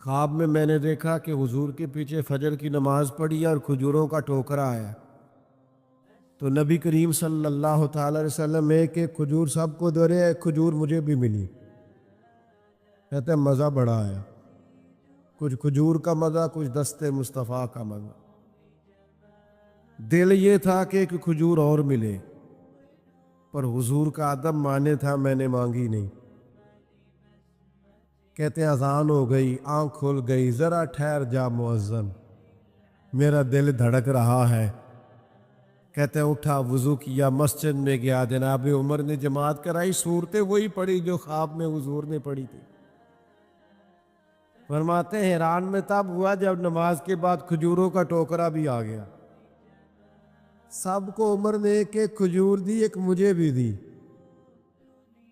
خواب میں نے دیکھا کہ حضور کے پیچھے فجر کی نماز پڑھی اور کھجوروں کا ٹوکرا آیا، تو نبی کریم صلی اللہ تعالی علیہ وسلم ایک ایک کھجور سب کو دے رہے، ایک کھجور مجھے بھی ملی۔ کہتے ہیں مزہ بڑا آیا، کچھ کھجور کا مزہ، کچھ دست مصطفیٰ کا مزہ۔ دل یہ تھا کہ ایک کھجور اور ملے، پر حضور کا ادب مانے تھا، میں نے مانگی نہیں۔ کہتے ہیں اذان ہو گئی، آنکھ کھل گئی، ذرا ٹھہر جا مؤذن، میرا دل دھڑک رہا ہے۔ کہتے ہیں اٹھا، وضو کیا، مسجد میں گیا، جناب عمر نے جماعت کرائی، صورتیں وہی پڑھی جو خواب میں حضور نے پڑھی تھی۔ فرماتے ہیں حیران میں تب ہوا جب نماز کے بعد کھجوروں کا ٹوکرا بھی آ گیا۔ سب کو عمر نے ایک ایک کھجور دی، ایک مجھے بھی دی۔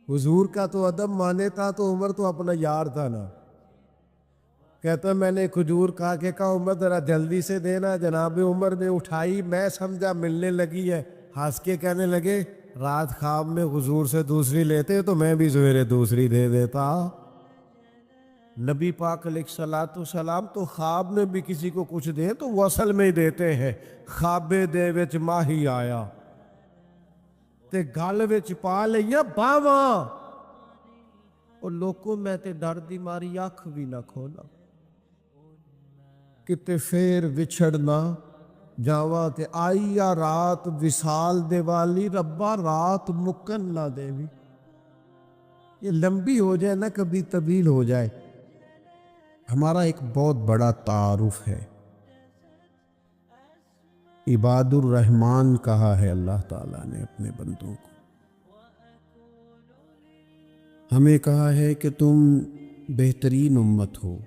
حضور کا تو ادب مانے تھا، تو عمر تو اپنا یار تھا نا۔ کہتا میں نے کھجور کھا کے کہا عمر ذرا جلدی سے دینا، جناب عمر نے اٹھائی، میں سمجھا ملنے لگی ہے، ہنس کے کہنے لگے رات خواب میں حضور سے دوسری لیتے تو میں بھی سویرے دوسری دے دیتا۔ نبی پاک علیہ الصلوۃ والسلام تو خواب میں بھی کسی کو کچھ دیں تو وہ اصل میں ہی دیتے ہیں۔ خوابے دے وچ ماہی آیا تے گل وچ پا لئیاں باواں، اور لوکوں میں تے ڈر دی ماری اکھ بھی نہ کھولا، کتے پھر وچھڑنا جاواں تے آئی آ رات وصال دے والی، ربا رات مکن نہ دیوی۔ یہ لمبی ہو جائے نہ کبھی طویل ہو جائے۔ ہمارا ایک بہت بڑا تعارف ہے، عباد الرحمن کہا ہے اللہ تعالیٰ نے اپنے بندوں کو۔ ہمیں کہا ہے کہ تم بہترین امت ہو۔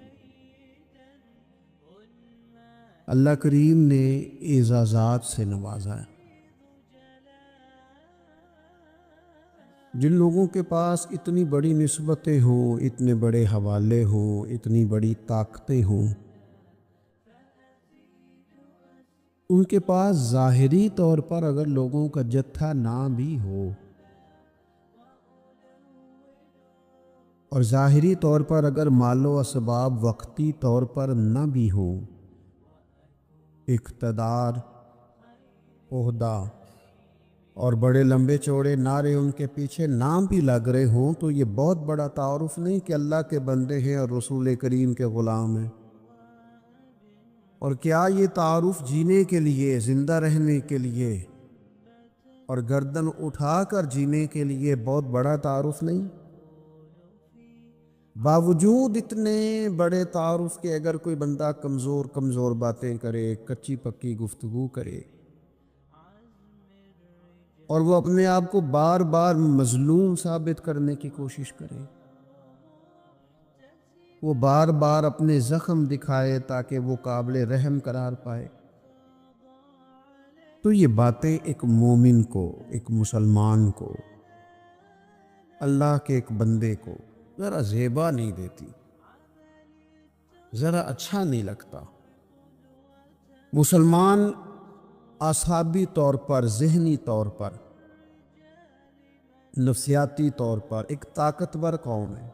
اللہ کریم نے اعزازات سے نوازا ہے۔ جن لوگوں کے پاس اتنی بڑی نسبتیں ہوں، اتنے بڑے حوالے ہوں، اتنی بڑی طاقتیں ہوں، ان کے پاس ظاہری طور پر اگر لوگوں کا جتھا نہ بھی ہو، اور ظاہری طور پر اگر مال و اسباب وقتی طور پر نہ بھی ہو، اقتدار، عہدہ اور بڑے لمبے چوڑے نعرے ان کے پیچھے نام بھی لگ رہے ہوں، تو یہ بہت بڑا تعارف نہیں کہ اللہ کے بندے ہیں اور رسول کریم کے غلام ہیں۔ اور کیا یہ تعارف جینے کے لیے، زندہ رہنے کے لیے اور گردن اٹھا کر جینے کے لیے بہت بڑا تعارف نہیں؟ باوجود اتنے بڑے تعارف کے اگر کوئی بندہ کمزور کمزور باتیں کرے، کچی پکی گفتگو کرے، اور وہ اپنے آپ کو بار بار مظلوم ثابت کرنے کی کوشش کرے، وہ بار بار اپنے زخم دکھائے تاکہ وہ قابل رحم قرار پائے، تو یہ باتیں ایک مومن کو، ایک مسلمان کو، اللہ کے ایک بندے کو ذرا زیبا نہیں دیتی، ذرا اچھا نہیں لگتا۔ مسلمان اعصابی طور پر، ذہنی طور پر، نفسیاتی طور پر ایک طاقتور قوم ہے۔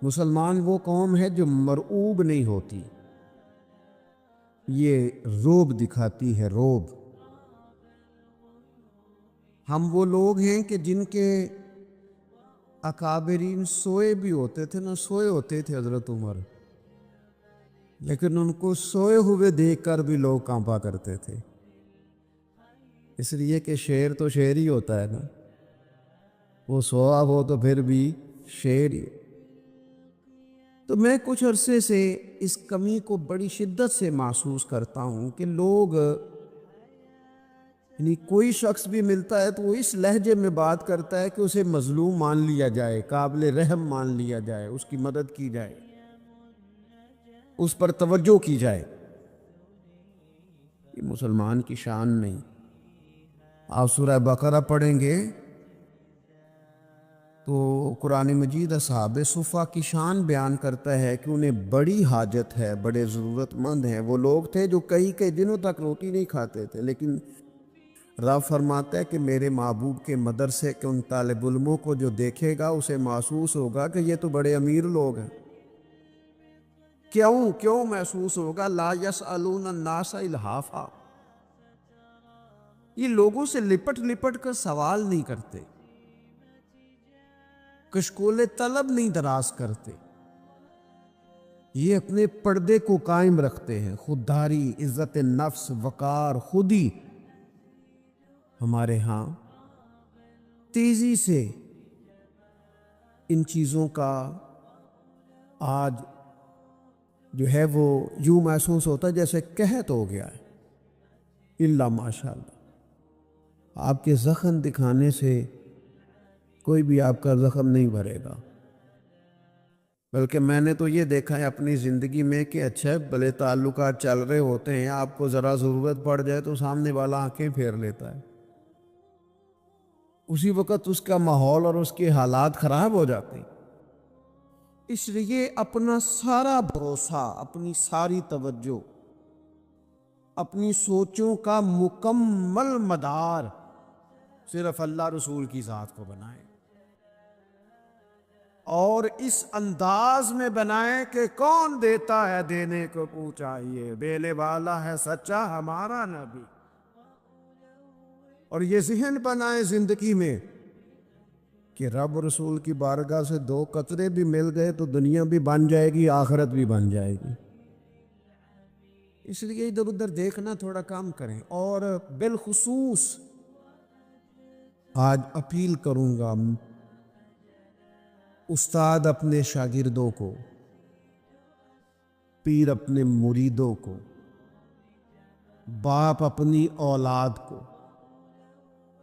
مسلمان وہ قوم ہے جو مرعوب نہیں ہوتی، یہ رعب دکھاتی ہے، رعب۔ ہم وہ لوگ ہیں کہ جن کے اکابرین سوئے بھی ہوتے تھے، نہ سوئے ہوتے تھے حضرت عمر، لیکن ان کو سوئے ہوئے دیکھ کر بھی لوگ کانپا کرتے تھے، اس لیے کہ شیر تو شیر ہی ہوتا ہے نا، وہ سویا ہو تو پھر بھی شیر ہی۔ تو میں کچھ عرصے سے اس کمی کو بڑی شدت سے محسوس کرتا ہوں کہ لوگ، یعنی کوئی شخص بھی ملتا ہے تو وہ اس لہجے میں بات کرتا ہے کہ اسے مظلوم مان لیا جائے، قابل رحم مان لیا جائے، اس کی مدد کی جائے، اس پر توجہ کی جائے۔ یہ مسلمان کی شان نہیں۔ آپ سورہ بقرہ پڑھیں گے تو قرآن مجید اصحاب صفہ کی شان بیان کرتا ہے کہ انہیں بڑی حاجت ہے، بڑے ضرورت مند ہیں۔ وہ لوگ تھے جو کئی کئی دنوں تک روٹی نہیں کھاتے تھے، لیکن رب فرماتا ہے کہ میرے محبوب کے مدرسے کے ان طالب علموں کو جو دیکھے گا اسے محسوس ہوگا کہ یہ تو بڑے امیر لوگ ہیں۔ کیوں محسوس ہوگا؟ لا یسألون الناس الحافا، یہ لوگوں سے لپٹ لپٹ کر سوال نہیں کرتے، کشکول طلب نہیں دراز کرتے، یہ اپنے پردے کو قائم رکھتے ہیں، خودداری، عزت نفس، وقار، خودی۔ ہمارے ہاں تیزی سے ان چیزوں کا آج جو ہے وہ یوں محسوس ہوتا ہے جیسے قحط ہو گیا ہے۔ الا ماشاء اللہ، آپ کے زخم دکھانے سے کوئی بھی آپ کا زخم نہیں بھرے گا، بلکہ میں نے تو یہ دیکھا ہے اپنی زندگی میں کہ اچھا بھلے تعلقات چل رہے ہوتے ہیں، آپ کو ذرا ضرورت پڑ جائے تو سامنے والا آنکھیں پھیر لیتا ہے، اسی وقت اس کا ماحول اور اس کے حالات خراب ہو جاتے ہیں۔ اس لیے اپنا سارا بھروسہ، اپنی ساری توجہ، اپنی سوچوں کا مکمل مدار صرف اللہ رسول کی ذات کو بنائیں، اور اس انداز میں بنائیں کہ کون دیتا ہے دینے کو پوچھائیے، بیلے والا ہے سچا ہمارا نبی۔ اور یہ ذہن بنائیں زندگی میں کہ رب رسول کی بارگاہ سے دو قطرے بھی مل گئے تو دنیا بھی بن جائے گی، آخرت بھی بن جائے گی۔ اس لیے ادھر ادھر دیکھنا تھوڑا کم کریں، اور بالخصوص آج اپیل کروں گا استاد اپنے شاگردوں کو، پیر اپنے مریدوں کو، باپ اپنی اولاد کو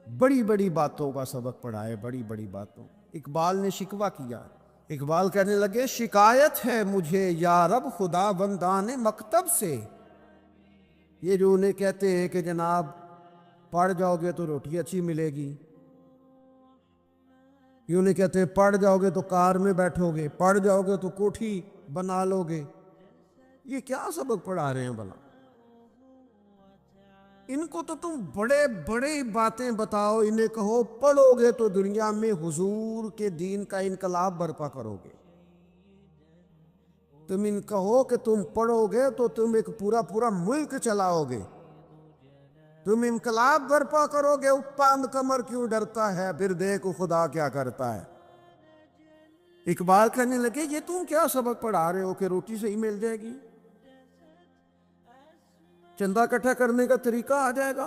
بڑی بڑی باتوں کا سبق پڑھائے، بڑی بڑی باتوں۔ اقبال نے شکوہ کیا، اقبال کہنے لگے شکایت ہے مجھے یا رب خدا بندان مکتب سے، یہ جو انہیں کہتے ہیں کہ جناب پڑھ جاؤ گے تو روٹی اچھی ملے گی، یہ انہیں کہتے ہیں پڑھ جاؤ گے تو کار میں بیٹھو گے، پڑھ جاؤ گے تو کوٹھی بنا لو گے، یہ کیا سبق پڑھا رہے ہیں بھلا؟ ان کو تو تم بڑے بڑے باتیں بتاؤ، انہیں کہو پڑھو گے تو دنیا میں حضور کے دین کا انقلاب برپا کرو گے، تم ان کہو کہ تم پڑھو گے تو تم ایک پورا ملک چلاؤ گے، تم انقلاب برپا کرو گے، اپاند کمر کیوں ڈرتا ہے، پھر دیکھو خدا کیا کرتا ہے۔ اقبال کہنے لگے یہ تم کیا سبق پڑھا رہے ہو کہ روٹی صحیح مل جائے گی، چندہ اکٹھا کرنے کا طریقہ آ جائے گا؟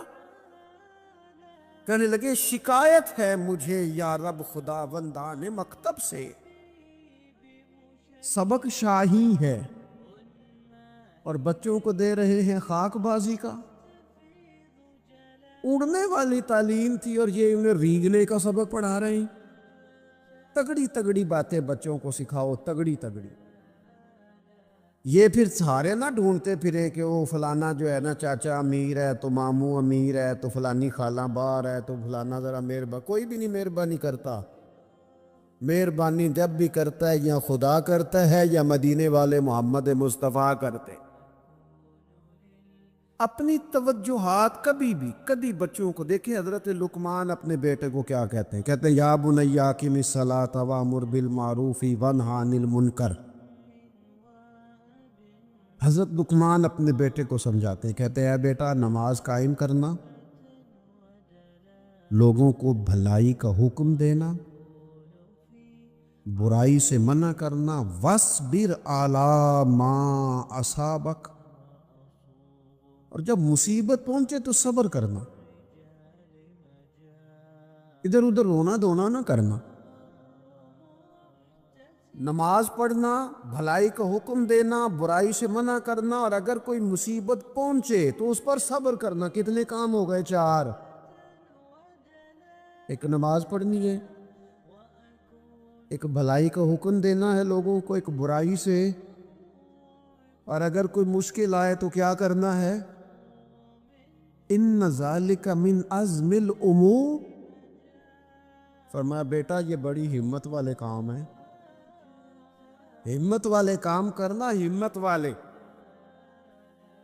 کہنے لگے شکایت ہے مجھے یا رب خدا بندان مکتب سے، سبق شاہی ہے اور بچوں کو دے رہے ہیں خاک بازی کا۔ اڑنے والی تعلیم تھی اور یہ انہیں رینگنے کا سبق پڑھا رہے ہیں۔ تگڑی تگڑی باتیں بچوں کو سکھاؤ، تگڑی تگڑی، یہ پھر سارے نہ ڈھونڈتے پھرے کہ وہ فلانا جو ہے نا چاچا امیر ہے تو ماموں امیر ہے تو فلانی خالہ باہر ہے تو فلانا ذرا مہربانی، کوئی بھی نہیں مہربانی کرتا۔ مہربانی جب بھی کرتا ہے یا خدا کرتا ہے یا مدینے والے محمد مصطفیٰ کرتے۔ اپنی توجہات کبھی بچوں کو دیکھیں، حضرت لقمان اپنے بیٹے کو کیا کہتے ہیں؟ کہتے ہیں یا بنی اقم الصلاۃ وامر بالمعروف وانہی عن المنکر۔ حضرت لقمان اپنے بیٹے کو سمجھاتے ہیں، کہتے ہیں اے بیٹا نماز قائم کرنا، لوگوں کو بھلائی کا حکم دینا، برائی سے منع کرنا، وَاصْبِرْ عَلَىٰ مَا أَصَابَكَ، اور جب مصیبت پہنچے تو صبر کرنا، ادھر ادھر رونا دھونا نہ کرنا، نماز پڑھنا، بھلائی کا حکم دینا، برائی سے منع کرنا، اور اگر کوئی مصیبت پہنچے تو اس پر صبر کرنا۔ کتنے کام ہو گئے؟ 4۔ ایک نماز پڑھنی ہے، ایک بھلائی کا حکم دینا ہے لوگوں کو، ایک برائی سے، اور اگر کوئی مشکل آئے تو کیا کرنا ہے؟ ان ذالک من عزم الامور، فرمایا بیٹا یہ بڑی ہمت والے کام ہیں، ہمت والے کام کرنا، ہمت والے،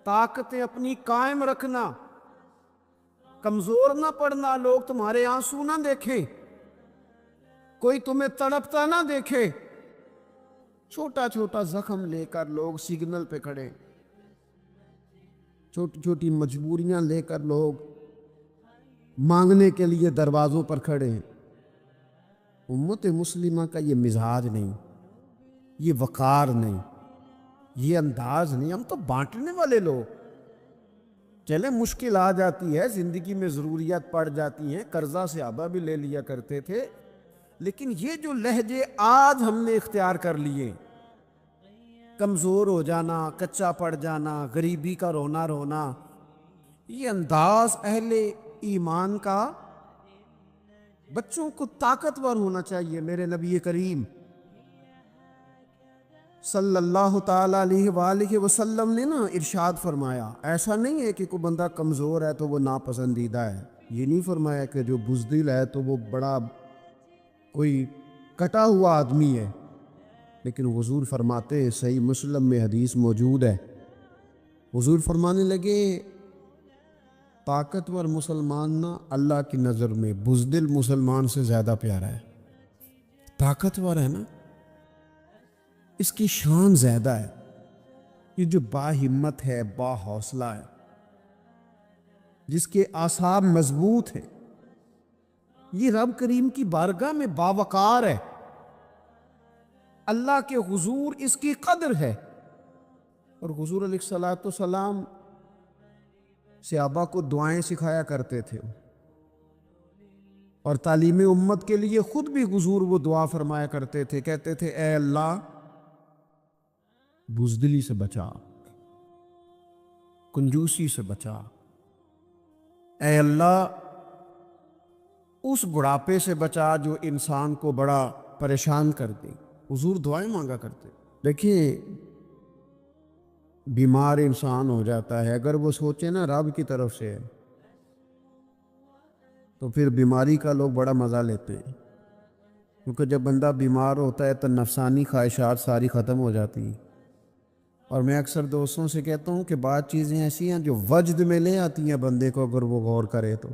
طاقتیں اپنی قائم رکھنا، کمزور نہ پڑنا، لوگ تمہارے آنسو نہ دیکھیں، کوئی تمہیں تڑپتا نہ دیکھے۔ چھوٹا چھوٹا زخم لے کر لوگ سگنل پہ کھڑے، چھوٹی چھوٹی مجبوریاں لے کر لوگ مانگنے کے لیے دروازوں پر کھڑے ہیں۔ امت مسلمہ کا یہ مزاج نہیں، یہ وقار نہیں، یہ انداز نہیں۔ ہم تو بانٹنے والے لوگ، چلے مشکل آ جاتی ہے، زندگی میں ضروریات پڑ جاتی ہیں، قرضہ صحابہ بھی لے لیا کرتے تھے، لیکن یہ جو لہجے آج ہم نے اختیار کر لیے، کمزور ہو جانا، کچا پڑ جانا، غریبی کا رونا رونا، یہ انداز اہل ایمان کا بچوں کو طاقتور ہونا چاہیے۔ میرے نبی کریم صلی اللہ تعالیٰ علیہ وآلہ وسلم نے ارشاد فرمایا، ایسا نہیں ہے کہ کوئی بندہ کمزور ہے تو وہ ناپسندیدہ ہے، یہ نہیں فرمایا کہ جو بزدل ہے تو وہ بڑا کوئی کٹا ہوا آدمی ہے، لیکن حضور فرماتے، صحیح مسلم میں حدیث موجود ہے، حضور فرمانے لگے طاقتور مسلمان نہ اللہ کی نظر میں بزدل مسلمان سے زیادہ پیارا ہے۔ طاقتور ہے نا، اس کی شان زیادہ ہے، یہ جو با ہمت ہے، با حوصلہ ہے، جس کے اعصاب مضبوط ہیں، یہ رب کریم کی بارگاہ میں باوقار ہے، اللہ کے حضور اس کی قدر ہے۔ اور حضور علیہ الصلوۃ والسلام صحابہ کو دعائیں سکھایا کرتے تھے، اور تعلیم امت کے لیے خود بھی حضور وہ دعا فرمایا کرتے تھے، کہتے تھے اے اللہ بزدلی سے بچا، کنجوسی سے بچا، اے اللہ اس بڑھاپے سے بچا جو انسان کو بڑا پریشان کر دے۔ حضور دعائیں مانگا کرتے۔ دیکھیے بیمار انسان ہو جاتا ہے، اگر وہ سوچے نا رب کی طرف سے ہے تو پھر بیماری کا لوگ بڑا مزہ لیتے ہیں، کیونکہ جب بندہ بیمار ہوتا ہے تو نفسانی خواہشات ساری ختم ہو جاتی ہیں۔ اور میں اکثر دوستوں سے کہتا ہوں کہ بعض چیزیں ایسی ہیں جو وجد میں لے آتی ہیں بندے کو، اگر وہ غور کرے تو۔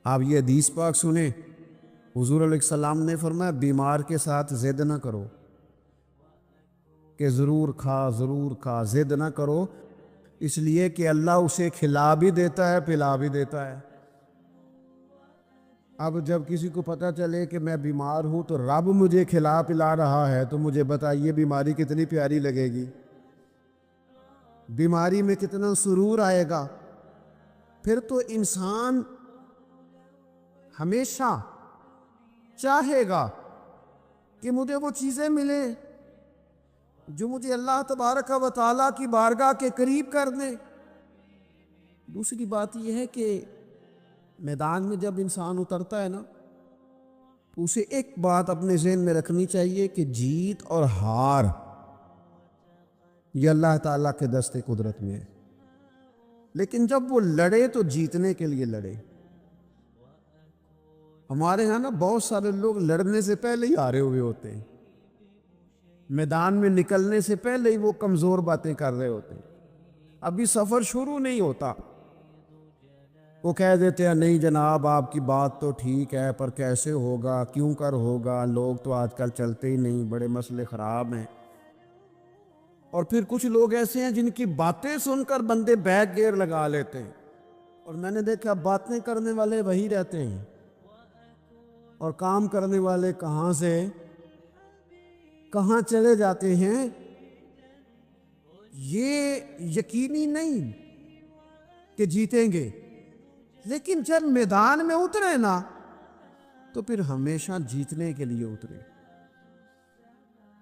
آپ یہ حدیث پاک سنیں، حضور علیہ السلام نے فرمایا بیمار کے ساتھ ضد نہ کرو کہ ضرور کھا، ضد نہ کرو، اس لیے کہ اللہ اسے کھلا بھی دیتا ہے، پلا بھی دیتا ہے۔ اب جب کسی کو پتہ چلے کہ میں بیمار ہوں تو رب مجھے کھلا پلا رہا ہے تو مجھے بتائیے بیماری کتنی پیاری لگے گی، بیماری میں کتنا سرور آئے گا۔ پھر تو انسان ہمیشہ چاہے گا کہ مجھے وہ چیزیں ملیں جو مجھے اللہ تبارک و تعالیٰ کی بارگاہ کے قریب کر دیں۔ دوسری بات یہ ہے کہ میدان میں جب انسان اترتا ہے نا تو اسے ایک بات اپنے ذہن میں رکھنی چاہیے کہ جیت اور ہار یہ اللہ تعالیٰ کے دست قدرت میں ہے، لیکن جب وہ لڑے تو جیتنے کے لیے لڑے۔ ہمارے ہاں نا بہت سارے لوگ لڑنے سے پہلے ہی ہارے ہوئے ہوتے ہیں، میدان میں نکلنے سے پہلے ہی وہ کمزور باتیں کر رہے ہوتے ہیں، ابھی سفر شروع نہیں ہوتا وہ کہہ دیتے ہیں نہیں جناب آپ کی بات تو ٹھیک ہے پر کیسے ہوگا، کیوں کر ہوگا، لوگ تو آج کل چلتے ہی نہیں، بڑے مسئلے خراب ہیں۔ اور پھر کچھ لوگ ایسے ہیں جن کی باتیں سن کر بندے بیک گیئر لگا لیتے ہیں، اور میں نے دیکھا باتیں کرنے والے وہی رہتے ہیں اور کام کرنے والے کہاں سے کہاں چلے جاتے ہیں۔ یہ یقینی نہیں کہ جیتیں گے، لیکن جب میدان میں اترے نا تو پھر ہمیشہ جیتنے کے لیے اترے۔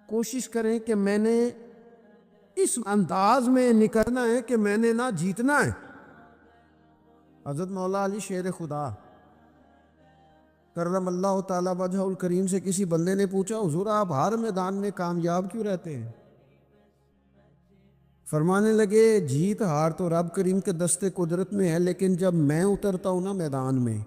کوشش کریں کہ میں نے اس انداز میں نکلنا ہے کہ میں نے نہ جیتنا ہے۔ حضرت مولا علی شیر خدا کرم اللہ تعالیٰ وجہ الکریم سے کسی بندے نے پوچھا حضور آپ ہر میدان میں کامیاب کیوں رہتے ہیں؟ فرمانے لگے جیت ہار تو رب کریم کے دست قدرت میں ہے، لیکن جب میں اترتا ہوں نا میدان میں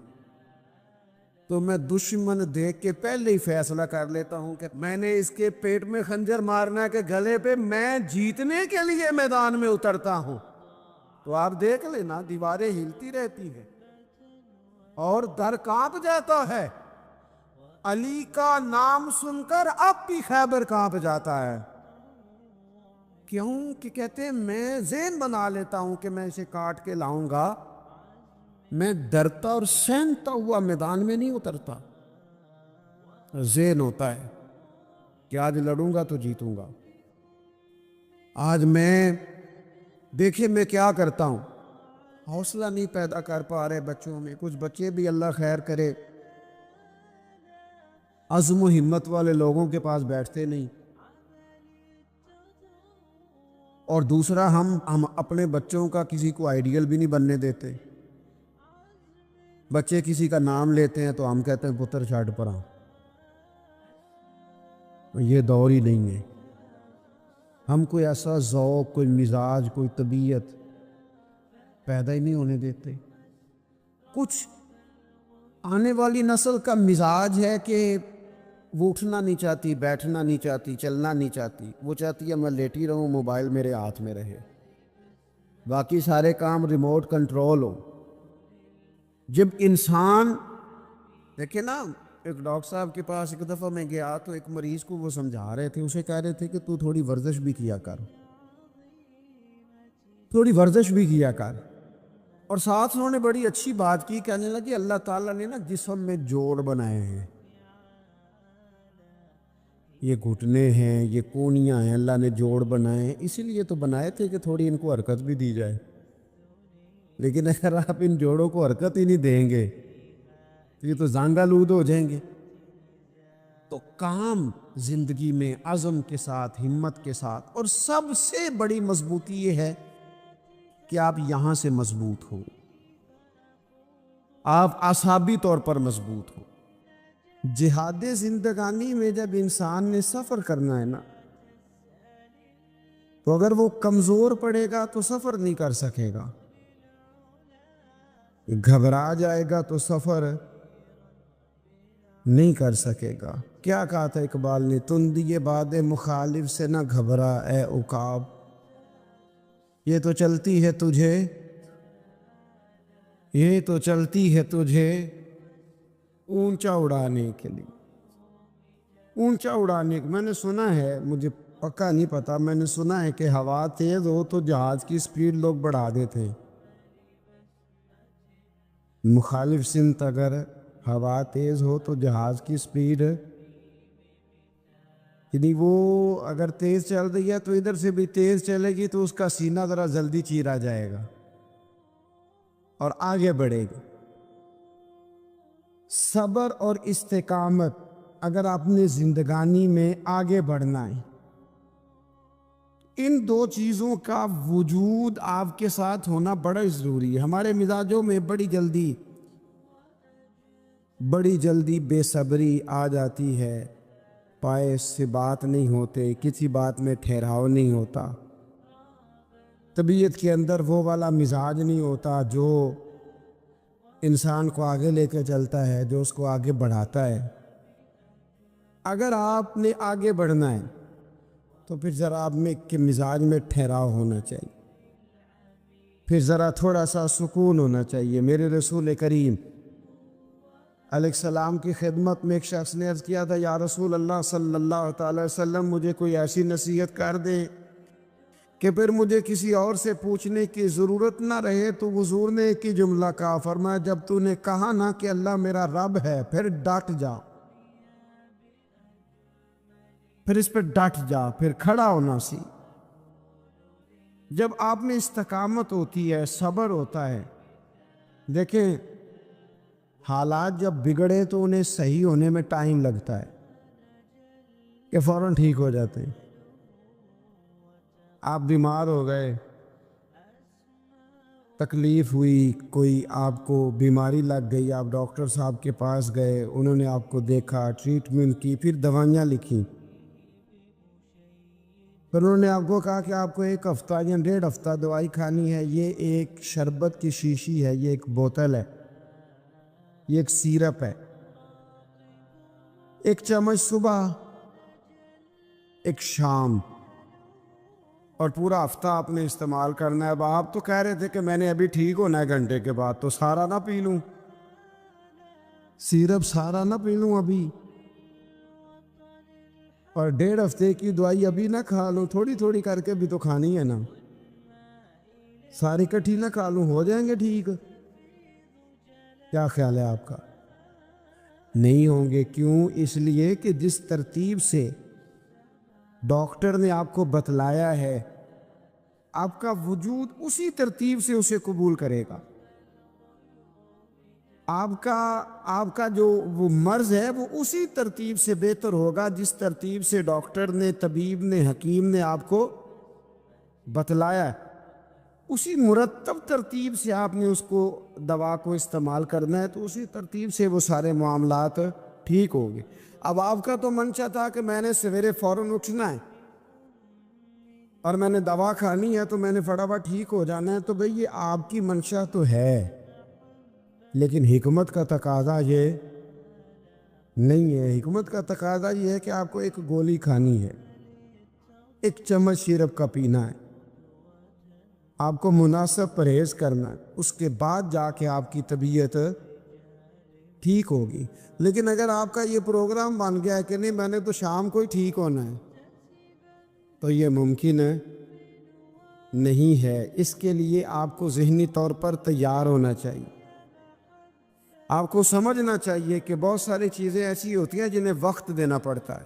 تو میں دشمن دیکھ کے پہلے ہی فیصلہ کر لیتا ہوں کہ میں نے اس کے پیٹ میں خنجر مارنا ہے کہ گلے پہ، میں جیتنے کے لیے میدان میں اترتا ہوں۔ تو آپ دیکھ لینا دیواریں ہلتی رہتی ہیں، اور در کانپ جاتا ہے۔ علی کا نام سن کر اب بھی خیبر کانپ جاتا ہے۔ کیوں؟ کہ کہتے ہیں میں ذہن بنا لیتا ہوں کہ میں اسے کاٹ کے لاؤں گا، میں ڈرتا اور سہمتا ہوا میدان میں نہیں اترتا۔ ذہن ہوتا ہے کہ آج لڑوں گا تو جیتوں گا، آج میں دیکھیں میں کیا کرتا ہوں۔ حوصلہ نہیں پیدا کر پا رہے بچوں میں۔ کچھ بچے بھی اللہ خیر کرے عزم و ہمت والے لوگوں کے پاس بیٹھتے نہیں، اور دوسرا ہم اپنے بچوں کا کسی کو آئیڈیل بھی نہیں بننے دیتے۔ بچے کسی کا نام لیتے ہیں تو ہم کہتے ہیں پتر چھاڑ پرا، یہ دور ہی نہیں ہے۔ ہم کوئی ایسا ذوق، کوئی مزاج، کوئی طبیعت پیدا ہی نہیں ہونے دیتے۔ کچھ آنے والی نسل کا مزاج ہے کہ وہ اٹھنا نہیں چاہتی، بیٹھنا نہیں چاہتی، چلنا نہیں چاہتی، وہ چاہتی ہے میں لیٹی رہوں، موبائل میرے ہاتھ میں رہے، باقی سارے کام ریموٹ کنٹرول ہو۔ جب انسان دیکھیں نا، ایک ڈاکٹر صاحب کے پاس ایک دفعہ میں گیا تو ایک مریض کو وہ سمجھا رہے تھے، اسے کہہ رہے تھے کہ تو تھوڑی ورزش بھی کیا کر، تھوڑی ورزش بھی کیا کر۔ اور ساتھ انہوں نے بڑی اچھی بات کی، کہنے لگے اللہ تعالیٰ نے نا جسم میں جوڑ بنائے ہیں، یہ گھٹنے ہیں، یہ کونیاں ہیں، اللہ نے جوڑ بنائے ہیں، اسی لیے تو بنائے تھے کہ تھوڑی ان کو حرکت بھی دی جائے۔ لیکن اگر آپ ان جوڑوں کو حرکت ہی نہیں دیں گے تو یہ تو زانگ آلود ہو جائیں گے۔ تو کام زندگی میں عزم کے ساتھ، ہمت کے ساتھ، اور سب سے بڑی مضبوطی یہ ہے کہ آپ یہاں سے مضبوط ہو، آپ اعصابی طور پر مضبوط ہو۔ جہاد زندگانی میں جب انسان نے سفر کرنا ہے نا، تو اگر وہ کمزور پڑے گا تو سفر نہیں کر سکے گا، گھبرا جائے گا تو سفر نہیں کر سکے گا۔ کیا کہا تھا اقبال نے؟ تندی باد مخالف سے نہ گھبرا اے عقاب، یہ تو چلتی ہے تجھے، یہ تو چلتی ہے تجھے اونچا اڑانے کے لیے، اونچا اڑانے۔ میں نے سنا ہے، مجھے پکا نہیں پتا، میں نے سنا ہے کہ ہوا تیز ہو تو جہاز کی سپیڈ لوگ بڑھا دیتے، مخالف سمت اگر ہوا تیز ہو تو جہاز کی سپیڈ، یعنی وہ اگر تیز چل رہی ہے تو ادھر سے بھی تیز چلے گی تو اس کا سینہ ذرا جلدی چیرا جائے گا اور آگے بڑھے گی۔ صبر اور استقامت اگر آپ نے زندگانی میں آگے بڑھنا ہے، ان دو چیزوں کا وجود آپ کے ساتھ ہونا بڑا ضروری ہے۔ ہمارے مزاجوں میں بڑی جلدی بے صبری آ جاتی ہے، پائے سے بات نہیں ہوتے، کسی بات میں ٹھہراؤ نہیں ہوتا، طبیعت کے اندر وہ والا مزاج نہیں ہوتا جو انسان کو آگے لے کے چلتا ہے، جو اس کو آگے بڑھاتا ہے۔ اگر آپ نے آگے بڑھنا ہے تو پھر ذرا آپ میں کے مزاج میں ٹھہراؤ ہونا چاہیے، پھر ذرا تھوڑا سا سکون ہونا چاہیے۔ میرے رسول کریم علیہ السلام کی خدمت میں ایک شخص نے عرض کیا تھا، یا رسول اللہ صلی اللہ تعالی وسلم، مجھے کوئی ایسی نصیحت کر دیں کہ پھر مجھے کسی اور سے پوچھنے کی ضرورت نہ رہے۔ تو حضور نے ایک ہی جملہ کہا، فرمایا جب تو نے کہا نا کہ اللہ میرا رب ہے، پھر ڈٹ جا، پھر اس پہ ڈٹ جا، پھر کھڑا ہونا سی۔ جب آپ میں استقامت ہوتی ہے، صبر ہوتا ہے، دیکھیں حالات جب بگڑے تو انہیں صحیح ہونے میں ٹائم لگتا ہے کہ فوراً ٹھیک ہو جاتے ہیں۔ آپ بیمار ہو گئے، تکلیف ہوئی، کوئی آپ کو بیماری لگ گئی، آپ ڈاکٹر صاحب کے پاس گئے، انہوں نے آپ کو دیکھا، ٹریٹمنٹ کی، پھر دوائیاں لکھی، پھر انہوں نے آپ کو کہا کہ آپ کو 1 ہفتہ یا 1.5 ہفتہ دوائی کھانی ہے، یہ ایک شربت کی شیشی ہے، یہ ایک بوتل ہے، یہ ایک سیرپ ہے، 1 چمچ صبح، 1 شام، اور پورا ہفتہ آپ نے استعمال کرنا ہے۔ اب آپ تو کہہ رہے تھے کہ میں نے ابھی ٹھیک ہونا ہے گھنٹے کے بعد، تو سارا نہ پی لوں، سیرپ سارا نہ پی لوں ابھی، اور 1.5 ہفتے کی دوائی ابھی نہ کھا لوں، تھوڑی تھوڑی کر کے بھی تو کھانی ہے نا، ساری کٹھی نہ کھا لوں، ہو جائیں گے ٹھیک؟ کیا خیال ہے آپ کا؟ نہیں ہوں گے۔ کیوں؟ اس لیے کہ جس ترتیب سے ڈاکٹر نے آپ کو بتلایا ہے، آپ کا وجود اسی ترتیب سے اسے قبول کرے گا۔ آپ کا جو وہ مرض ہے وہ اسی ترتیب سے بہتر ہوگا جس ترتیب سے ڈاکٹر نے، طبیب نے، حکیم نے آپ کو بتلایا ہے، اسی مرتب ترتیب سے آپ نے اس کو دوا کو استعمال کرنا ہے، تو اسی ترتیب سے وہ سارے معاملات ٹھیک ہوں گے۔ اب آپ کا تو منشا تھا کہ میں نے سویرے فوراً اٹھنا ہے اور میں نے دوا کھانی ہے تو میں نے فٹافٹ ٹھیک ہو جانا ہے، تو بھئی یہ آپ کی منشا تو ہے، لیکن حکمت کا تقاضا یہ نہیں ہے۔ حکمت کا تقاضا یہ ہے کہ آپ کو ایک گولی کھانی ہے، 1 چمچ سیرپ کا پینا ہے، آپ کو مناسب پرہیز کرنا ہے، اس کے بعد جا کے آپ کی طبیعت ٹھیک ہوگی۔ لیکن اگر آپ کا یہ پروگرام بن گیا ہے کہ نہیں میں نے تو شام کو ہی ٹھیک ہونا ہے، تو یہ ممکن نہیں ہے۔ اس کے لیے آپ کو ذہنی طور پر تیار ہونا چاہیے، آپ کو سمجھنا چاہیے کہ بہت ساری چیزیں ایسی ہوتی ہیں جنہیں وقت دینا پڑتا ہے،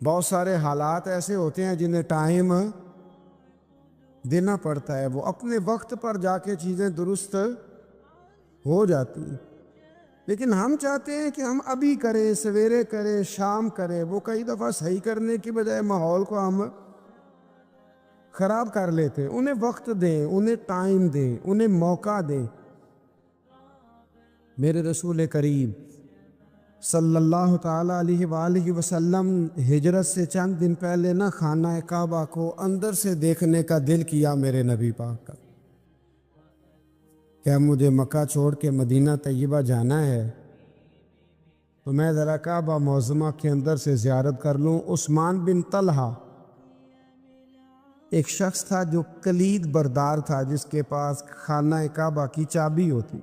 بہت سارے حالات ایسے ہوتے ہیں جنہیں ٹائم دینا پڑتا ہے، وہ اپنے وقت پر جا کے چیزیں درست ہو جاتی ہیں۔ لیکن ہم چاہتے ہیں کہ ہم ابھی کریں، سویرے کریں، شام کریں، وہ کئی دفعہ صحیح کرنے کی بجائے ماحول کو ہم خراب کر لیتے ہیں۔ انہیں وقت دیں، انہیں ٹائم دیں، انہیں موقع دیں۔ میرے رسول کریم صلی اللہ تعالیٰ علیہ وآلہ وسلم ہجرت سے چند دن پہلے نہ خانہ کعبہ کو اندر سے دیکھنے کا دل کیا میرے نبی پاک کا، کیا مجھے مکہ چھوڑ کے مدینہ طیبہ جانا ہے تو میں ذرا کعبہ معظمہ کے اندر سے زیارت کر لوں۔ عثمان بن طلحہ ایک شخص تھا جو کلید بردار تھا، جس کے پاس خانہ کعبہ کی چابی ہوتی۔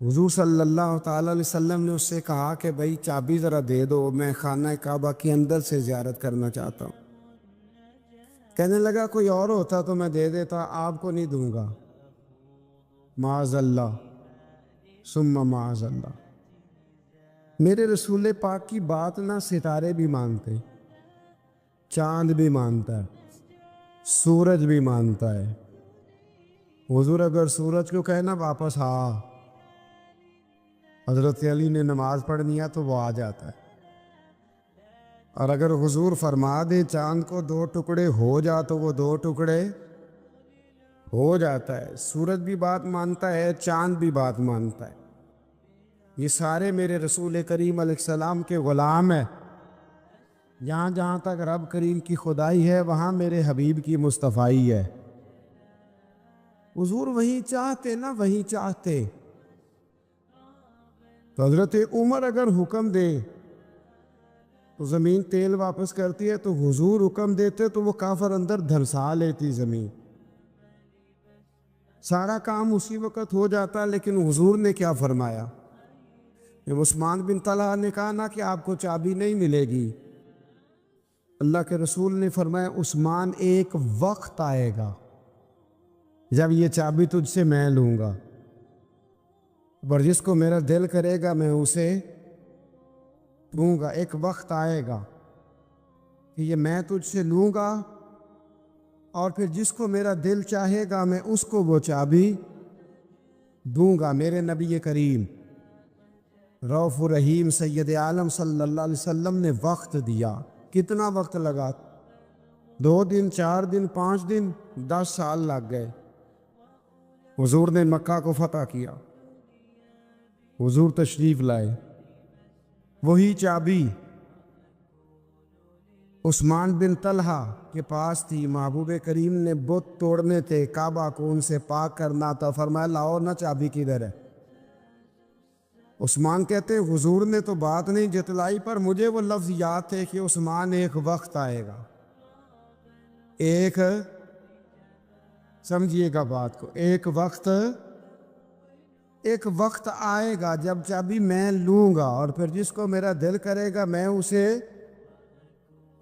حضور صلی اللہ تعالیٰ علیہ وسلم نے اس سے کہا کہ بھائی چابی ذرا دے دو، میں خانہ کعبہ کے اندر سے زیارت کرنا چاہتا ہوں۔ کہنے لگا کوئی اور ہوتا تو میں دے دیتا، آپ کو نہیں دوں گا۔ معاذ اللہ ثم معاذ اللہ۔ میرے رسول پاک کی بات نہ ستارے بھی مانتے، چاند بھی مانتا ہے، سورج بھی مانتا ہے۔ حضور اگر سورج کو کہنا واپس آ، حضرت علی نے نماز پڑھنی ہے تو وہ آ جاتا ہے، اور اگر حضور فرما دے چاند کو 2 ٹکڑے ہو جا تو وہ 2 ٹکڑے ہو جاتا ہے۔ سورج بھی بات مانتا ہے، چاند بھی بات مانتا ہے۔ یہ سارے میرے رسول کریم علیہ السلام کے غلام ہیں۔ جہاں جہاں تک رب کریم کی خدائی ہے وہاں میرے حبیب کی مصطفائی ہے۔ حضور وہیں چاہتے نا، وہیں چاہتے تو حضرت عمر اگر حکم دے تو زمین تیل واپس کرتی ہے، تو حضور حکم دیتے تو وہ کافر اندر دھنسا لیتی زمین، سارا کام اسی وقت ہو جاتا۔ لیکن حضور نے کیا فرمایا؟ عثمان بن طلحہ نے کہا نا کہ آپ کو چابی نہیں ملے گی، اللہ کے رسول نے فرمایا عثمان ایک وقت آئے گا جب یہ چابی تجھ سے میں لوں گا، اور جس کو میرا دل کرے گا میں اسے دوں گا۔ ایک وقت آئے گا کہ یہ میں تجھ سے لوں گا، اور پھر جس کو میرا دل چاہے گا میں اس کو وہ چابی دوں گا۔ میرے نبی کریم رؤوف الرحیم سید عالم صلی اللہ علیہ وسلم نے وقت دیا۔ کتنا وقت لگا؟ 2 دن، 4 دن، 5 دن، 10 سال لگ گئے۔ حضور نے مکہ کو فتح کیا، حضور تشریف لائے، وہی چابی عثمان بن طلحہ کے پاس تھی۔ محبوب کریم نے بت توڑنے تھے، کعبہ کو ان سے پاک کرنا تھا، فرمایا لاؤ نا چابی کدھر ہے؟ عثمان کہتے ہیں حضور نے تو بات نہیں جتلائی، پر مجھے وہ لفظ یاد تھے کہ عثمان ایک وقت آئے گا، ایک سمجھیے گا بات کو، ایک وقت ایک وقت آئے گا جب چابی میں لوں گا اور پھر جس کو میرا دل کرے گا میں اسے،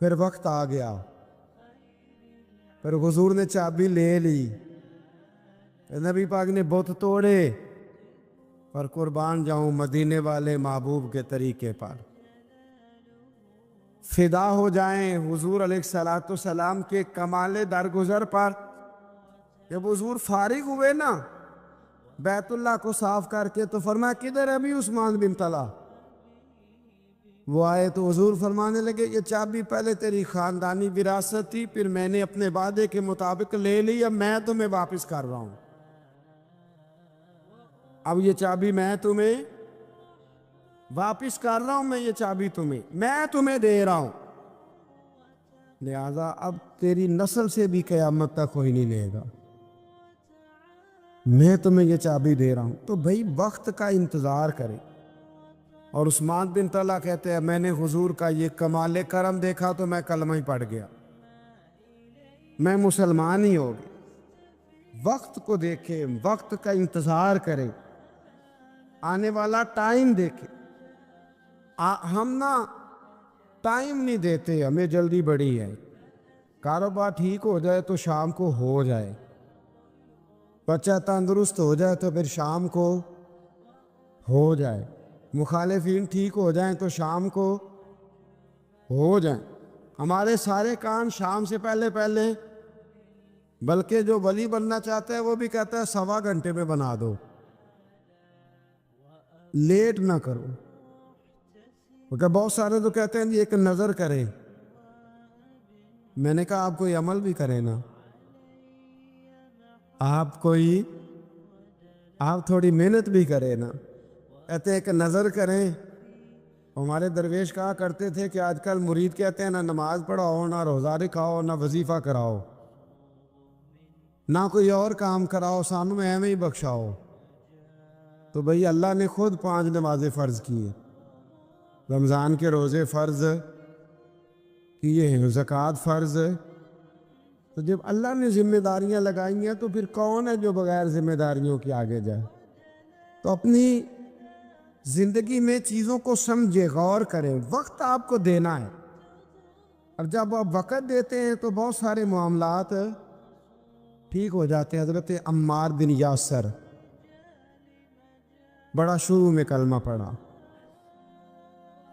پھر وقت آ گیا، پھر حضور نے چابی لے لی، نبی پاک نے بت توڑے، پر قربان جاؤں مدینے والے محبوب کے طریقے پر، فدا ہو جائیں حضور علیہ الصلوۃ والسلام کے کمال درگزر پر۔ جب حضور فارغ ہوئے نا بیت اللہ کو صاف کر کے تو فرمایا کدھر ہے ابھی عثمان بن طلحہ؟ وہ آئے تو حضور فرمانے لگے یہ چابی پہلے تیری خاندانی وراثت تھی، پھر میں نے اپنے وعدے کے مطابق لے لی، اب میں تمہیں واپس کر رہا ہوں، اب یہ چابی میں تمہیں واپس کر رہا ہوں، میں یہ چابی میں تمہیں دے رہا ہوں، لہذا اب تیری نسل سے بھی قیامت تک کوئی نہیں لے گا، میں تمہیں یہ چابی دے رہا ہوں۔ تو بھائی وقت کا انتظار کرے۔ اور عثمان بن طلحہ کہتے ہیں میں نے حضور کا یہ کمال کرم دیکھا تو میں کلمہ ہی پڑھ گیا، میں مسلمان ہی ہو گیا۔ وقت کو دیکھے، وقت کا انتظار کرے، آنے والا ٹائم دیکھے۔ ہم نا ٹائم نہیں دیتے، ہمیں جلدی بڑی ہے، کاروبار ٹھیک ہو جائے تو شام کو ہو جائے، بچہ تندرست ہو جائے تو پھر شام کو ہو جائے، مخالفین ٹھیک ہو جائیں تو شام کو ہو جائیں، ہمارے سارے کام شام سے پہلے پہلے، بلکہ جو ولی بننا چاہتا ہے وہ بھی کہتا ہے 1.25 گھنٹے میں بنا دو، لیٹ نہ کرو۔ کیونکہ بہت سارے تو کہتے ہیں ایک نظر کریں، میں نے کہا آپ کوئی عمل بھی کریں نا، آپ تھوڑی محنت بھی کریں نا، کہتے ہیں ایک نظر کریں۔ ہمارے درویش کہا کرتے تھے کہ آج کل مرید کہتے ہیں نہ نماز پڑھاؤ، نہ روزہ رکھاؤ، نہ وظیفہ کراؤ، نہ کوئی اور کام کراؤ، سانوں میں ہی بخشاؤ۔ تو بھئی اللہ نے خود 5 نمازیں فرض کی ہیں، رمضان کے روزے فرض کیے ہیں، زکوٰۃ فرض۔ تو جب اللہ نے ذمہ داریاں لگائی ہیں تو پھر کون ہے جو بغیر ذمہ داریوں کے آگے جائے؟ تو اپنی زندگی میں چیزوں کو سمجھے، غور کریں، وقت آپ کو دینا ہے، اور جب آپ وقت دیتے ہیں تو بہت سارے معاملات ٹھیک ہو جاتے ہیں۔ حضرت عمار بن یاسر بڑا شروع میں کلمہ پڑھا،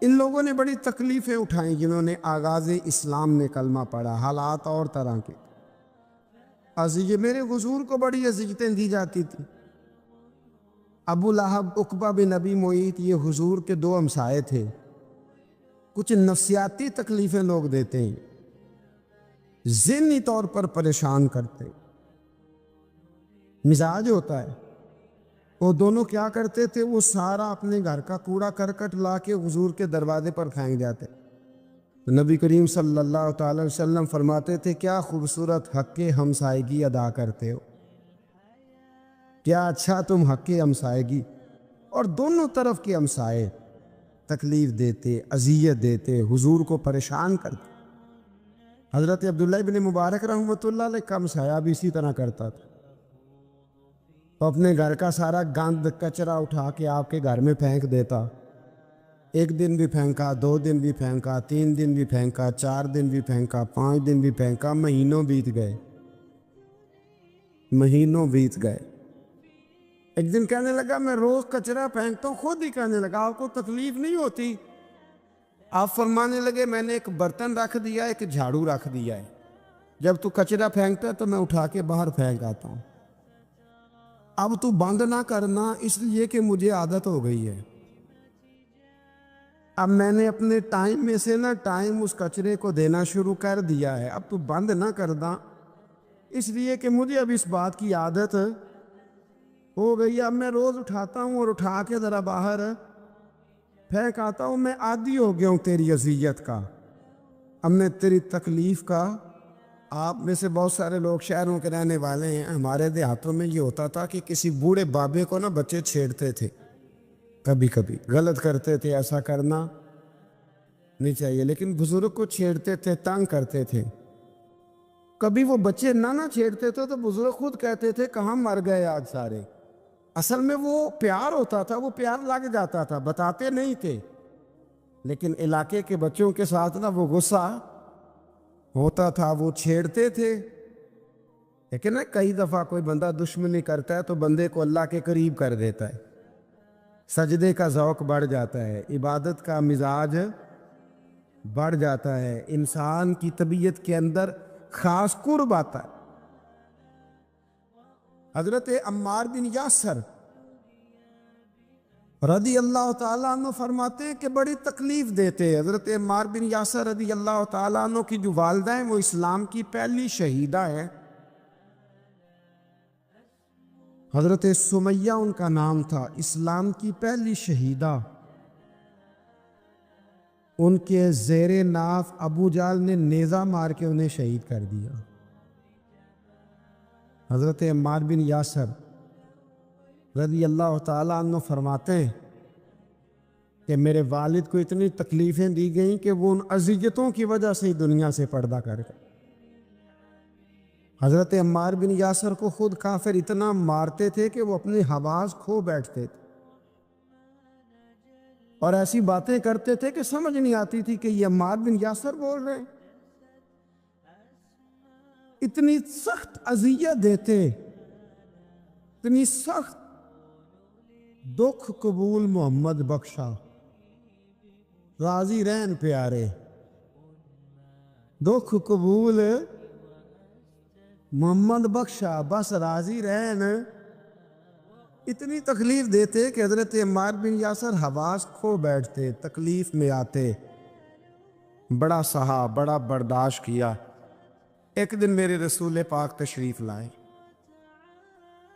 ان لوگوں نے بڑی تکلیفیں اٹھائیں جنہوں نے آغاز اسلام میں کلمہ پڑھا، حالات اور طرح کے، یہ میرے حضور کو بڑی اذیتیں دی جاتی تھی۔ ابو لہب، عقبہ بن ابی معیط، یہ حضور کے 2 ہمسائے تھے، کچھ نفسیاتی تکلیفیں لوگ دیتے ہیں، ذہنی طور پر پریشان کرتے، مزاج ہوتا ہے۔ وہ دونوں کیا کرتے تھے، وہ سارا اپنے گھر کا کوڑا کرکٹ لا کے حضور کے دروازے پر پھینک جاتے۔ تو نبی کریم صلی اللہ تعالی وسلم فرماتے تھے کیا خوبصورت حق ہمسائیگی ادا کرتے ہو، کیا اچھا تم حق ہمسائیگی۔ اور دونوں طرف کے ہمسائے تکلیف دیتے، اذیت دیتے، حضور کو پریشان کرتے۔ حضرت عبداللہ بن مبارک رحمۃ اللہ علیہ کا ہمسایہ بھی اسی طرح کرتا تھا، تو اپنے گھر کا سارا گند کچرا اٹھا کے آپ کے گھر میں پھینک دیتا، 1 دن بھی پھینکا، 2 دن بھی پھینکا، 3 دن بھی پھینکا، 4 دن بھی پھینکا، 5 دن بھی پھینکا، مہینوں بیت گئے، مہینوں بیت گئے۔ ایک دن کہنے لگا میں روز کچرا پھینکتا ہوں، خود ہی کہنے لگا آپ کو تکلیف نہیں ہوتی؟ آپ فرمانے لگے میں نے ایک برتن رکھ دیا، ایک جھاڑو رکھ دیا ہے، جب تو کچرا پھینکتا ہے تو میں اٹھا کے باہر پھینک آتا ہوں، اب تو بند نہ کرنا، اس لیے کہ مجھے عادت ہو گئی ہے، اب میں نے اپنے ٹائم میں سے نا ٹائم اس کچرے کو دینا شروع کر دیا ہے، اب تو بند نہ کرنا، اس لیے کہ مجھے اب اس بات کی عادت ہو گئی ہے، اب میں روز اٹھاتا ہوں اور اٹھا کے ذرا باہر پھینک آتا ہوں، میں عادی ہو گیا ہوں تیری اذیت کا، اب میں تیری تکلیف کا۔ آپ میں سے بہت سارے لوگ شہروں کے رہنے والے ہیں، ہمارے دیہاتوں میں یہ ہوتا تھا کہ کسی بوڑھے بابے کو نا بچے چھیڑتے تھے، کبھی کبھی غلط کرتے تھے، ایسا کرنا نہیں چاہیے، لیکن بزرگ کو چھیڑتے تھے، تنگ کرتے تھے، کبھی وہ بچے نہ چھیڑتے تھے تو بزرگ خود کہتے تھے کہاں مر گئے آج سارے، اصل میں وہ پیار ہوتا تھا، وہ پیار لگ جاتا تھا، بتاتے نہیں تھے، لیکن علاقے کے بچوں کے ساتھ نا وہ غصہ ہوتا تھا، وہ چھیڑتے تھے۔ لیکن نا کئی دفعہ کوئی بندہ دشمنی کرتا ہے تو بندے کو اللہ کے قریب کر دیتا ہے، سجدے کا ذوق بڑھ جاتا ہے، عبادت کا مزاج بڑھ جاتا ہے، انسان کی طبیعت کے اندر خاص قرب آتا ہے۔ حضرت عمار بن یاسر رضی اللہ تعالیٰ عنہ فرماتے ہیں کہ بڑی تکلیف دیتے۔ حضرت عمار بن یاسر رضی اللہ تعالیٰ عنہ کی جو والدہ ہیں وہ اسلام کی پہلی شہیدہ ہیں، حضرت سمیہ ان کا نام تھا، اسلام کی پہلی شہیدہ۔ ان کے زیر ناف ابو جہل نے نیزہ مار کے انہیں شہید کر دیا۔ حضرت عمار بن یاسر رضی اللہ تعالیٰ عنہ فرماتے ہیں کہ میرے والد کو اتنی تکلیفیں دی گئیں کہ وہ ان اذیتوں کی وجہ سے ہی دنیا سے پردہ کر گئے۔ حضرت عمار بن یاسر کو خود کافر اتنا مارتے تھے کہ وہ اپنے حواس کھو بیٹھتے تھے اور ایسی باتیں کرتے تھے کہ سمجھ نہیں آتی تھی کہ یہ عمار بن یاسر بول رہے ہیں۔ اتنی سخت اذیت دیتے، اتنی سخت۔ دکھ قبول محمد بخشا، راضی رہن پیارے، دکھ قبول محمد بخشا، بس راضی رہن۔ اتنی تکلیف دیتے کہ حضرت عمار بن یاسر حواس کھو بیٹھتے، تکلیف میں آتے، بڑا سہا، بڑا برداشت کیا۔ ایک دن میرے رسول پاک تشریف لائے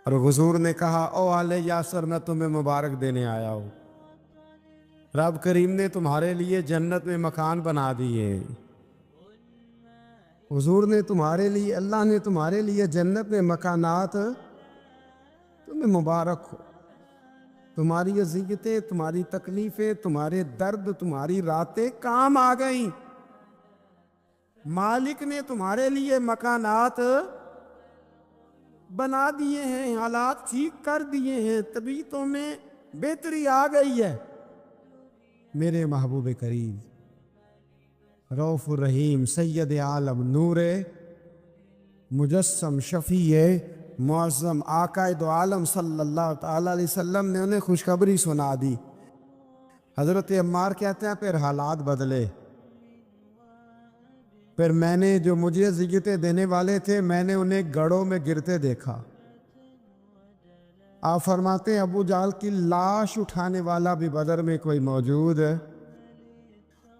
اور حضور نے کہا، او آل یاسر، میں تمہیں مبارک دینے آیا ہوں، رب کریم نے تمہارے لیے جنت میں مکان بنا دیے۔ حضور نے تمہارے لیے، اللہ نے تمہارے لیے جنت میں مکانات، تمہیں مبارک ہو۔ تمہاری اذیتیں، تمہاری تکلیفیں، تمہارے درد، تمہاری راتیں کام آ گئیں۔ مالک نے تمہارے لیے مکانات بنا دیے ہیں، حالات ٹھیک کر دیے ہیں، طبیعتوں میں بہتری آ گئی ہے۔ میرے محبوب کریم، رؤوف الرحیم، سید عالم، نور مجسم، شفیع معظم، آقا دو عالم صلی اللہ تعالیٰ علیہ وسلم نے انہیں خوشخبری سنا دی۔ حضرت عمار کہتے ہیں پھر حالات بدلے، پھر میں نے جو مجھے اذیتیں دینے والے تھے میں نے انہیں گڑھوں میں گرتے دیکھا۔ آپ فرماتے ہیں ابو جہل کی لاش اٹھانے والا بھی بدر میں کوئی موجود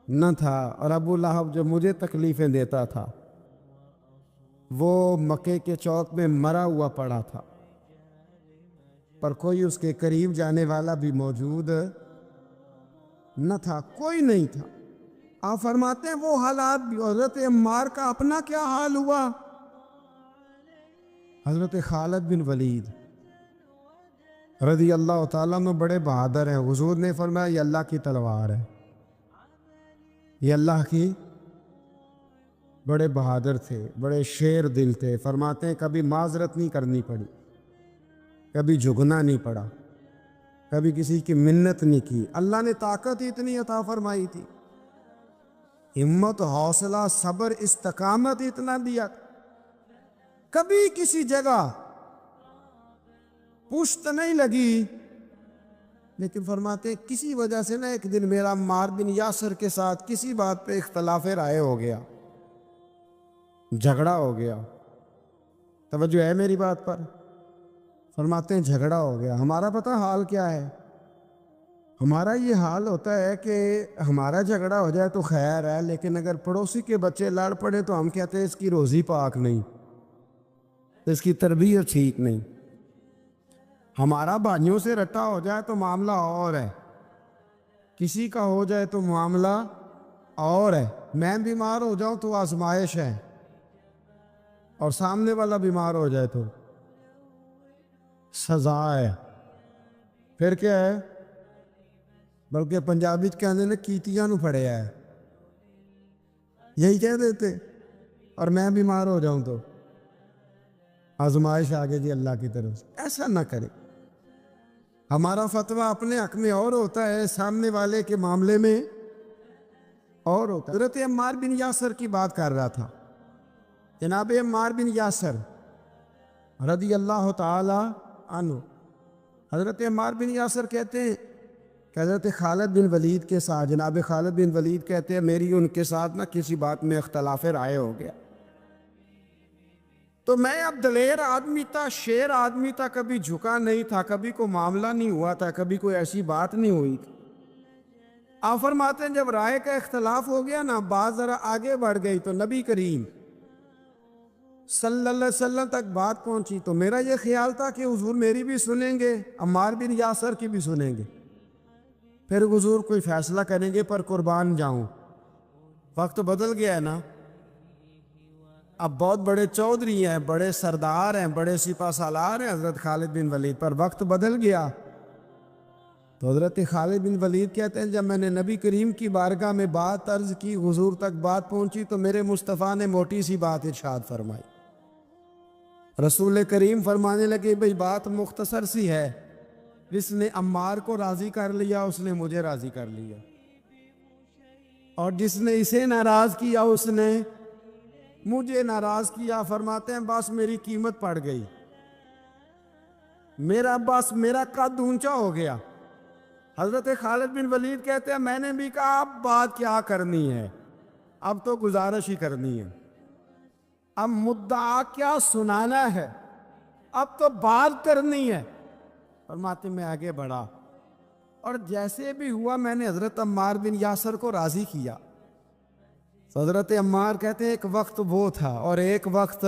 نہ تھا، اور ابو لہب جو مجھے تکلیفیں دیتا تھا وہ مکے کے چوک میں مرا ہوا پڑا تھا، پر کوئی اس کے قریب جانے والا بھی موجود نہ تھا، کوئی نہیں تھا۔ آپ فرماتے ہیں وہ حالات بھی۔ حضرت عمار کا اپنا کیا حال ہوا؟ حضرت خالد بن ولید رضی اللہ تعالیٰ عنہ بڑے بہادر ہیں۔ حضور نے فرمایا یہ اللہ کی تلوار ہے، یہ اللہ کی، بڑے بہادر تھے، بڑے شیر دل تھے۔ فرماتے ہیں کبھی معذرت نہیں کرنی پڑی، کبھی جھکنا نہیں پڑا، کبھی کسی کی منت نہیں کی۔ اللہ نے طاقت اتنی عطا فرمائی تھی، ہمت، حوصلہ، صبر، استقامت اتنا دیا، کبھی کسی جگہ پشت نہیں لگی۔ لیکن فرماتے ہیں کسی وجہ سے نا ایک دن میرا عمار بن یاسر کے ساتھ کسی بات پہ اختلاف رائے ہو گیا، جھگڑا ہو گیا۔ توجہ ہے میری بات پر؟ فرماتے ہیں جھگڑا ہو گیا۔ ہمارا پتہ حال کیا ہے؟ ہمارا یہ حال ہوتا ہے کہ ہمارا جھگڑا ہو جائے تو خیر ہے، لیکن اگر پڑوسی کے بچے لڑ پڑے تو ہم کہتے ہیں اس کی روزی پاک نہیں، اس کی تربیت ٹھیک نہیں۔ ہمارا بھائیوں سے رٹا ہو جائے تو معاملہ اور ہے، کسی کا ہو جائے تو معاملہ اور ہے۔ میں بیمار ہو جاؤں تو آزمائش ہے، اور سامنے والا بیمار ہو جائے تو سزا ہے۔ پھر کیا ہے؟ بلکہ پنجابی کہنے نے کیتیاں نو پھڑیا ہے، یہی کہہ دیتے۔ اور میں بیمار ہو جاؤں تو آزمائش آگے جی اللہ کی طرف سے۔ ایسا نہ کرے، ہمارا فتویٰ اپنے حق میں اور ہوتا ہے، سامنے والے کے معاملے میں اور ہوتا ہے۔ حضرت عمار بن یاسر کی بات کر رہا تھا، جناب عمار بن یاسر رضی اللہ تعالی عنہ، حضرت عمار بن یاسر کہتے ہیں کہ حضرت خالد بن ولید کے ساتھ، جناب خالد بن ولید کہتے ہیں میری ان کے ساتھ نہ کسی بات میں اختلاف رائے ہو گیا، تو میں اب دلیر آدمی تھا، شیر آدمی تھا، کبھی جھکا نہیں تھا، کبھی کوئی معاملہ نہیں ہوا تھا، کبھی کوئی ایسی بات نہیں ہوئی تھی۔ آپ فرماتے ہیں جب رائے کا اختلاف ہو گیا نا، بات ذرا آگے بڑھ گئی تو نبی کریم صلی اللہ علیہ وسلم تک بات پہنچی، تو میرا یہ خیال تھا کہ حضور میری بھی سنیں گے، عمار بن یاسر کی بھی سنیں گے، پھر حضور کوئی فیصلہ کریں گے، پر قربان جاؤں وقت بدل گیا ہے نا، اب بہت بڑے چودھری ہیں، بڑے سردار ہیں، بڑے سپہ سالار ہیں حضرت خالد بن ولید، پر وقت بدل گیا۔ تو حضرت خالد بن ولید کہتے ہیں جب میں نے نبی کریم کی بارگاہ میں بات عرض کی، حضور تک بات پہنچی، تو میرے مصطفیٰ نے موٹی سی بات ارشاد فرمائی۔ رسول کریم فرمانے لگے بھئی بات مختصر سی ہے، جس نے عمار کو راضی کر لیا اس نے مجھے راضی کر لیا، اور جس نے اسے ناراض کیا اس نے مجھے ناراض کیا۔ فرماتے ہیں بس میری قیمت پڑ گئی، میرا قد اونچا ہو گیا۔ حضرت خالد بن ولید کہتے ہیں میں نے بھی کہا اب بات کیا کرنی ہے، اب تو گزارش ہی کرنی ہے، اب مدعا کیا سنانا ہے، اب تو بات کرنی ہے۔ فرماتے میں آگے بڑھا، اور جیسے بھی ہوا میں نے حضرت عمار بن یاسر کو راضی کیا۔ حضرت عمار کہتے ہیں ایک وقت وہ تھا اور ایک وقت